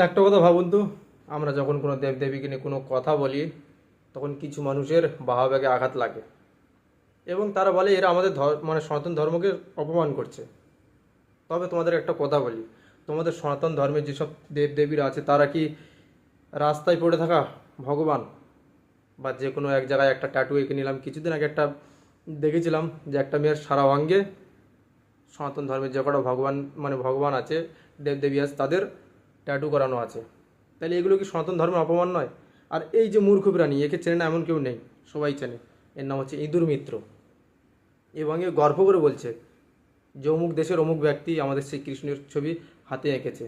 একটা কথা ভাবুন তো, আমরা যখন কোনো দেবদেবীকে নিয়ে কোনো কথা বলি তখন কিছু মানুষের বাহাবাগে আঘাত লাগে এবং তারা বলে এরা আমাদের মানে সনাতন ধর্মকে অপমান করছে। তবে তোমাদের একটা কথা বলি, তোমাদের সনাতন ধর্মের যেসব দেবদেবীরা আছে তারা কি রাস্তায় পড়ে থাকা ভগবান? বা যে কোনো এক জায়গায় একটা ট্যাটু এঁকে নিলাম, কিছুদিন আগে একটা দেখেছিলাম যে একটা মেয়ের সারা অঙ্গে সনাতন ধর্মের যে কটা ভগবান মানে ভগবান আছে, দেবদেবী আছে, তাদের ট্যাটু করানো আছে। তাহলে এগুলো কি সনাতন ধর্মের অপমান নয়? আর এই যে মূর্খ প্রাণী, একে চেনে না এমন কেউ নেই, সবাই চেনে। এর নাম হচ্ছে ইঁদুর মিত্র এবং এ গর্ব করে বলছে যে অমুক দেশের অমুক ব্যক্তি আমাদের শ্রীকৃষ্ণের ছবি হাতে এঁকেছে,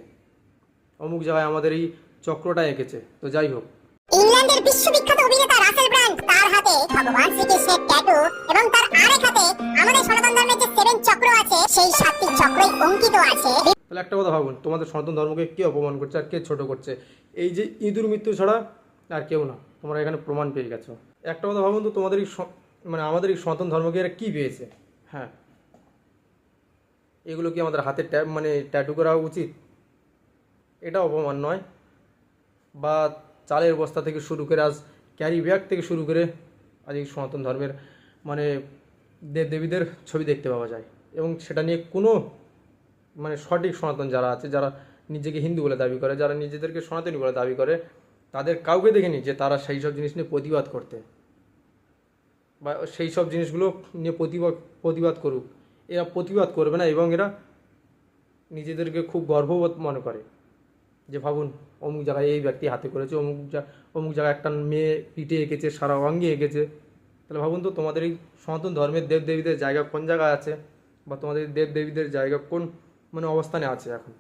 অমুক জায়গায় আমাদের এই চক্রটা এঁকেছে। তো যাই হোক, ইংল্যান্ডের বিশ্ববিখ্যাত অভিনেতা রাসেল ব্র্যান্ড, তার হাতে ভগবান শ্রীকৃষ্ণের ট্যাটু এবং তার আরেক হাতে আমাদের সনাতন ধর্মের যে 7 চক্র আছে সেই 7টি চক্রই অঙ্কিত আছে। তাহলে একটা কথা ভাবুন, তোমাদের সনাতন ধর্মকে কে অপমান করছে আর কে ছোট করছে? এই যে ইঁদুর মৃত্যু ছাড়া আর কেউ না, তোমরা এখানে প্রমাণ পেয়ে গেছো। একটা কথা ভাবুন তো, তোমাদের এই মানে আমাদের এই সনাতন ধর্মকে এরা কী পেয়েছে? হ্যাঁ, এগুলো কি আমাদের হাতে মানে ট্যাটু করা উচিত? এটা অপমান নয়? বা চালের বস্তা থেকে শুরু করে আজ ক্যারি ব্যাগ থেকে শুরু করে আজ এই সনাতন ধর্মের মানে দেবদেবীদের ছবি দেখতে পাওয়া যায় এবং সেটা নিয়ে কোনো মানে সঠিক সনাতন যারা আছে, যারা নিজেকে হিন্দু বলে দাবি করে, যারা নিজেদেরকে সনাতনী বলে দাবি করে, তাদের কাউকে দেখিনি যে তারা সেই সব জিনিস নিয়ে প্রতিবাদ করতে বা সেই সব জিনিসগুলো নিয়ে প্রতিবাদ করুক। এরা প্রতিবাদ করবে না এবং এরা নিজেদেরকে খুব গর্ববোধ মনে করে যে ভাবুন অমুক জায়গায় এই ব্যক্তি হাতে করেছে, অমুক জায়গায় একটা মেয়ে পিঠে এঁকেছে, সারা অঙ্গে এঁকেছে। তাহলে ভাবুন তো তোমাদের এই সনাতন ধর্মের দেবদেবীদের জায়গা কোন জায়গায় আছে বা তোমাদের দেবদেবীদের জায়গা কোন মানে অবস্থানে আছে এখন?